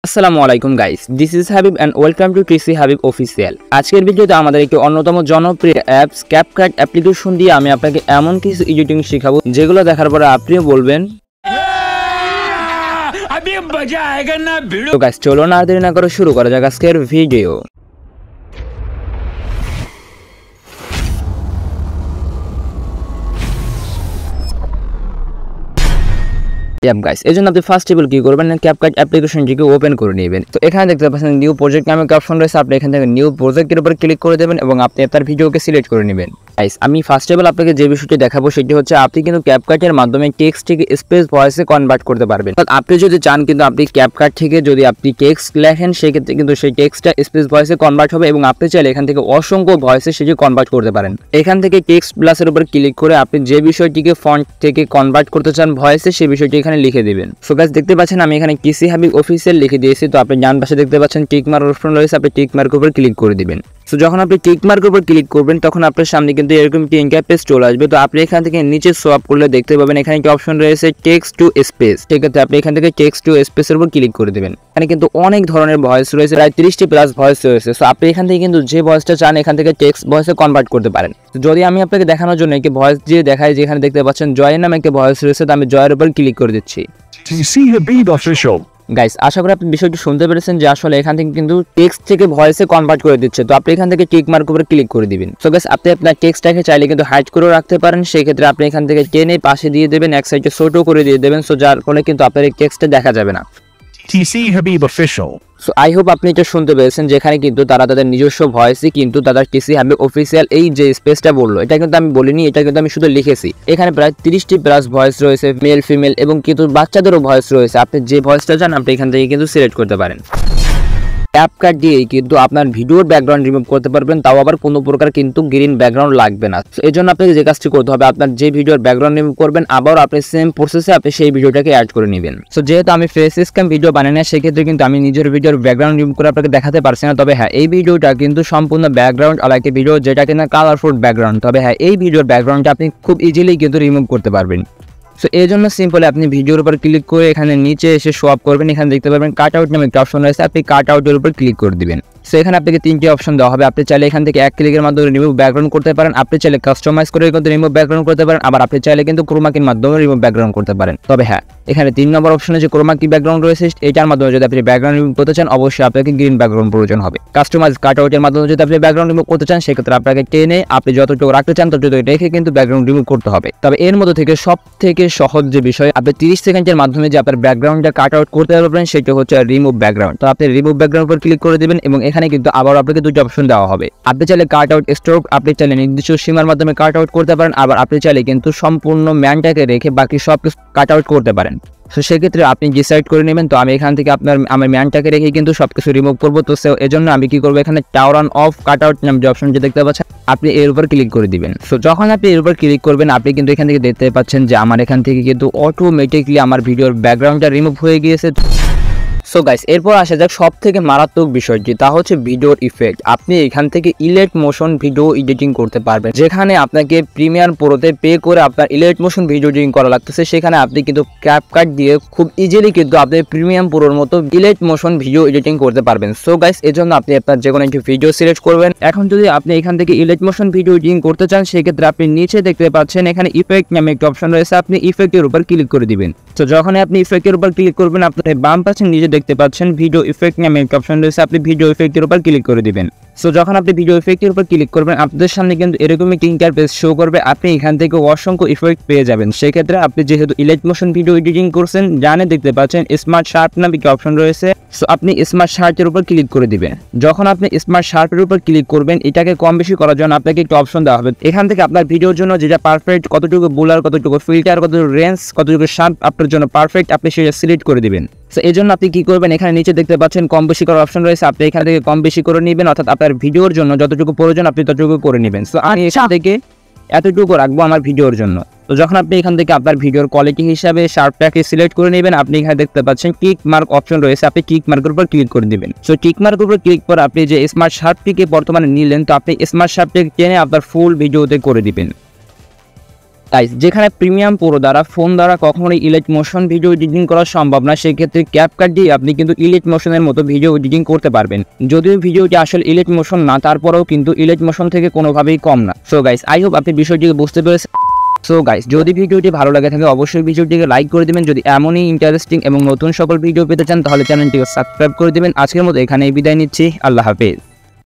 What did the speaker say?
আসসালামু আলাইকুম guys, this is Habib and welcome to TC Habib official. আজকের ভিডিওতে আমাদের একটি অন্যতম জনপ্রিয় অ্যাপস ক্যাপকাট অ্যাপ্লিকেশন দিয়ে আমি আপনাকে এমন কিছু এডিটিং শেখাবো যেগুলো দেখার পরে আপনিও বলবেন अभी मजा आएगा ना भिड़ो। তো গাইস চলো না দেরি না করে শুরু করা যাক আজকের ভিডিও। গাইস এজন্য আপনি ফার্স্ট অফ অল কি করবেন, ক্যাপকাট অ্যাপ্লিকেশনটিকে ওপেন করে নেবেন। তো এখানে দেখতে পাচ্ছেন নিউ প্রজেক্ট নামে একটা অপশন রয়েছে, আপনি এখান থেকে নিউ প্রজেক্টের উপর ক্লিক করে দেবেন এবং আপনি আপনার ভিডিওকে সিলেক্ট করে নেবেন। গাইস আমি ফার্স্ট অফ অল আপনাকে যে বিষয়টি দেখাবো সেটি হচ্ছে আপনি কিন্তু ক্যাপকাটের মাধ্যমে টেক্সট থেকে স্পেস ভয়েসে কনভার্ট করতে পারবেন। আপনি যদি চান কিন্তু আপনি ক্যাপকাট থেকে যদি আপনি টেক্সট লেখেন সেক্ষেত্রে কিন্তু সেই টেক্সটটা স্পেস ভয়েসে কনভার্ট হবে এবং আপনি চাইলে এখান থেকে অসংখ্য ভয়েসে সেটি কনভার্ট করতে পারেন। এখান থেকে টেক্সট প্লাসের উপর ক্লিক করে আপনি যে বিষয়টিকে ফন্ট থেকে কনভার্ট করতে চান ভয়েসে সেই বিষয়টি এখানে লিখে দিবেন। সো গাইস দেখতে পাচ্ছেন আমি এখানে টিসি হাবিব অফিসিয়াল লিখে দিয়েছি। তো আপনি ডান পাশে দেখতে পাচ্ছেন টিক মার্ক অপশন রয়েছে, আপনি টিক মার্কের উপর ক্লিক করে দিবেন। সো যখন আপনি টিক মার্কের উপর ক্লিক করবেন তখন আপনার সামনে কিন্তু এরকম একটি ইন্টারফেস চলে আসবে। তো আপনি এখান থেকে নিচে সোয়াপ করলে দেখতে পাবেন এখানে একটি অপশন রয়েছে টেক্সট টু স্পেস। ঠিক আছে, আপনি এখান থেকে টেক্সট টু স্পেসের উপর ক্লিক করে দিবেন। এখানে কিন্তু অনেক ধরনের ভয়েস রয়েছে, প্রায় 30টি প্লাস ভয়েস রয়েছে। সো আপনি এখান থেকে কিন্তু যে ভয়েসটা চান এখান থেকে টেক্সট ভয়েসে কনভার্ট করতে পারেন। তো যদি আমি আপনাকে দেখানোর জন্য একটি ভয়েস দিয়ে দেখাই, যেখানে দেখতে পাচ্ছেন জয়ের নামে একটি ভয়েস রয়েছে, তো আমি জয়ের উপর ক্লিক করে দিচ্ছি। HABIB official. গাইস আশা করি আপনি বিষয়টি শুনতে পেরেছেন যে আসলে এখান থেকে কিন্তু টেক্সট থেকে ভয়েসে কনভার্ট করে দিচ্ছে। তো আপনি এখান থেকে টিক মার্ক উপরে ক্লিক করে দিবেন। সো গাইস আপনি আপনার টেক্সটটাকে চাইলে কিন্তু হাইড করেও রাখতে পারেন, সেই ক্ষেত্রে আপনি এখান থেকে টেনে পাশে দিয়ে দেবেন, এক সাইডে ছোট করে দিয়ে দেবেন। সো যার ফলে কিন্তু আপনার এই টেক্সটটা দেখা যাবে না। HABIB official. So I hope আপনি এটা শুনতে পেরেছেন, যেখানে কিন্তু তারা তাদের নিজস্ব ভয়েসে কিন্তু তাদের টিসি হাবিব অফিসিয়াল এই যে স্পেসটা বললো এটা কিন্তু আমি বলিনি, এটা কিন্তু আমি শুধু লিখেছি। এখানে প্রায় 30টি প্লাস ভয়েস রয়েছে, মেল ফিমেল এবং কিন্তু বাচ্চাদেরও ভয়েস রয়েছে। আপনি যে ভয়েসটা চান আপনি এখান থেকে কিন্তু সিলেক্ট করতে পারেন। ক্যাপকাট দিয়েই কিন্তু আপনার ভিডিওর ব্যাকগ্রাউন্ড রিমুভ করতে পারবেন, তাও আবার কোনো প্রকার কিন্তু গ্রিন ব্যাকগ্রাউন্ড লাগবে না। এই জন্য আপনাকে যে কাজটি করতে হবে, আপনার যে ভিডিওর ব্যাকগ্রাউন্ড রিমুভ করবেন আবার আপনি সেম প্রসেসে আপনি সেই ভিডিওটাকে অ্যাড করে নেবেন। সো যেহেতু আমি ফেস স্ক্যাম ভিডিও বানাই না, সেক্ষেত্রে কিন্তু আমি নিজের ভিডিওর ব্যাকগ্রাউন্ড রিমুভ করে আপনাকে দেখাতে পারছি না। তবে হ্যাঁ এই ভিডিওটা কিন্তু সম্পূর্ণ ব্যাকগ্রাউন্ড আর একটি ভিডিও যেটা কিনা কালারফুল ব্যাকগ্রাউন্ড। তবে হ্যাঁ এই ভিডিওর ব্যাকগ্রাউন্ডটা আপনি খুব ইজিলি কিন্তু রিমুভ করতে পারবেন। সো এই জন্য সিম্পলি আপনি ভিডিওর উপর ক্লিক করে এখানে নিচে এসে শো আপ করবেন। এখানে দেখতে পাবেন কাট আউট নামে একটা অপশন রয়েছে, আপনি কাট আউটের উপর ক্লিক করে দিবেন। সো এখানে আপনাকে 3টি অপশন দেওয়া হবে, আপনি চাইলে এখান থেকে এক ক্লিকের মাধ্যমে রিমুভ ব্যাকগ্রাউন্ড করতে পারেন, আপনি চাইলে কাস্টমাইজ করে কিন্তু রিমুভ ব্যাকগ্রাউন্ড করতে পারেন, আবার আপনি চাইলে কিন্তু ক্রোমাকির মাধ্যমে রিমুভ ব্যাকগ্রাউন্ড করতে পারেন। তবে হ্যাঁ এখানে 3 নম্বর অপশনে যে ক্রোমাকি ব্যাকগ্রাউন্ড রয়েছে এটার মাধ্যমে যদি আপনি ব্যাকগ্রাউন্ড রিমুভ করতে চান অবশ্যই আপনাকে গ্রিন ব্যাকগ্রাউন্ড প্রয়োজন হবে। কাস্টমাইজ কাট আউটের মাধ্যমে যদি আপনি ব্যাকগ্রাউন্ড রিমুভ করতে চান সেক্ষেত্রে আপনাকে টেনে আপনি যতটুকু রাখতে চান ততটুকু রেখে কিন্তু ব্যাকগ্রাউন্ড রিমুভ করতে হবে। তবে এর মধ্যে থেকে সব থেকে সহজ যে বিষয় আপনি 30 সেকেন্ডের মাধ্যমে যে আপনার ব্যাকগ্রাউন্ডটা কাট আউট করতে পারবেন সেটা হচ্ছে রিমুভ ব্যাকগ্রাউন্ড। তো আপনি রিমুভ ব্যাকগ্রাউন্ড উপর ক্লিক করে দিবেন এবং এখানে কিন্তু আবার আপনাকে 2টি অপশন দেওয়া হবে। আপনি চাইলে কাট আউট স্ট্রোক আপনি চাইলে নির্দিষ্ট সীমার মাধ্যমে কাট আউট করতে পারেন, আবার আপনি চাইলে কিন্তু সম্পূর্ণ ম্যানটাকে রেখে বাকি সব কিছু কাট আউট করতে পারেন। তো সেক্ষেত্রে আপনি ডিসাইড করে নেবেন। তো আমি এখান থেকে আমার ম্যানটাকে রেখে কিন্তু সবকিছু রিমুভ করবো। তো এজন্য আমি কি করবো, এখানে turn on of cut out নাম যে অপশন যে দেখতে পাচ্ছেন আপনি এর উপর ক্লিক করে দিবেন। সো যখন আপনি এর উপর ক্লিক করবেন আপনি কিন্তু এখান থেকে দেখতে পাচ্ছেন যে আমার এখান থেকে কিন্তু অটোমেটিকলি আমার ভিডিওর ব্যাকগ্রাউন্ডটা রিমুভ হয়ে গিয়েছে। সো গাইস এরপর আসা যাক সব থেকে মারাত্মক বিষয়টি, তা হচ্ছে ভিডিওর ইফেক্ট। আপনি এখান থেকে ইলেট মোশন ভিডিও এডিটিং করতে পারবেন, যেখানে আপনাকে প্রিমিয়ার প্রোতে পে করে আপনার ইলেট মোশন ভিডিও এডিটিং করা লাগতেছে, সেখানে আপনি কিন্তু ক্যাপকাট দিয়ে খুব ইজিলি কিন্তু আপনি প্রিমিয়াম প্রোর মতো ইলেট মোশন ভিডিও এডিটিং করতে পারবেন। সো গাইস এজন্য আপনি আপনার যে কোনো একটি ভিডিও সিলেক্ট করবেন। এখন যদি আপনি এখান থেকে ইলেট মোশন ভিডিও এডিটিং করতে চান সেক্ষেত্রে আপনি নিচে দেখতে পাচ্ছেন এখানে ইফেক্ট নামে একটা অপশন রয়েছে, আপনি ইফেক্টের উপর ক্লিক করে দিবেন। তো যখন আপনি ইফেক্টের উপর ক্লিক করবেন আপনার বাম পাশে নিচে দেখতে পাচ্ছেন ভিডিও ইফেক্ট নামে একটা অপশন রয়েছে, আপনি ভিডিও ইফেক্টের উপর ক্লিক করে দিবেন। সো যখন আপনি ভিডিও ইফেক্টের উপর ক্লিক করবেন আপনাদের সামনে কিন্তু এরকম একটি ইন্টারফেস শো করবে, আপনি এখান থেকে অসংখ্য ইফেক্ট পেয়ে যাবেন। সেক্ষেত্রে আপনি যেহেতু ইলেট মোশন ভিডিও এডিটিং করছেন জানে দেখতে পাচ্ছেন স্মার্ট শার্প নামে একটা অপশন রয়েছে। সো আপনি স্মার্ট শার্পের উপর ক্লিক করে দিবেন। যখন আপনি স্মার্ট শার্পের উপর ক্লিক করবেন এটাকে কম বেশি করার জন্য আপনাকে একটা অপশন দেওয়া হবে। এখান থেকে আপনার ভিডিওর জন্য যেটা পারফেক্ট, কতটুকু ব্লার, কতটুকু ফিল্টার, কতটুকু রেঞ্জ, কতটুকু শার্প আপনার জন্য পারফেক্ট আপনি সেটা সিলেক্ট করে দিবেন। সো এই জন্য আপনি কি করবেন, এখানে নিচে দেখতে পাচ্ছেন কম বেশি করার অপশন রয়েছে, আপনি এখান থেকে কম বেশি করে নেবেন, অর্থাৎ আপনার ভিডিওর জন্য যতটুকু প্রয়োজন আপনি ততটুকু করে নেবেন। সো আমি এখান থেকে এতটুকু রাখবো আমার ভিডিওর জন্য। তো যখন আপনি এখান থেকে আপনার ভিডিওর কোয়ালিটি হিসাবে শার্পটাকে সিলেক্ট করে নেবেন, আপনি এখানে দেখতে পাচ্ছেন টিক মার্ক অপশন রয়েছে, আপনি টিক মার্কের উপর ক্লিক করে দিবেন। সো টিক মার্কের উপর ক্লিক করে আপনি যে স্মার্ট শার্পটিকে বর্তমানে নিলেন তো আপনি স্মার্ট শার্পটিকে টেনে আপনার ফুল ভিডিওতে করে দিবেন। গাইস যেখানে প্রিমিয়াম প্রো দ্বারা ফোন দ্বারা কখনোই ইলিট মোশন ভিডিও এডিটিং করা সম্ভব না, সেক্ষেত্রে ক্যাপকাট দিয়ে আপনি কিন্তু ইলিট মোশনের মতো ভিডিও এডিটিং করতে পারবেন। যদিও ভিডিওটি আসলে ইলিট মোশন না, তারপরেও কিন্তু ইলিট মোশন থেকে কোনোভাবেই কম না। সো গাইস আই হোপ আপনি বিষয়টিকে বুঝতে পেরেছেন। সো গাইস যদি ভিডিওটি ভালো লাগে থাকে অবশ্যই ভিডিওটিকে লাইক করে দিবেন। যদি এমনই ইন্টারেস্টিং এবং নতুন সকল ভিডিও পেতে চান তাহলে চ্যানেলটিকে সাবস্ক্রাইব করে দিবেন। আজকের মতো এখানেই বিদায় নিচ্ছি, আল্লাহ হাফেজ।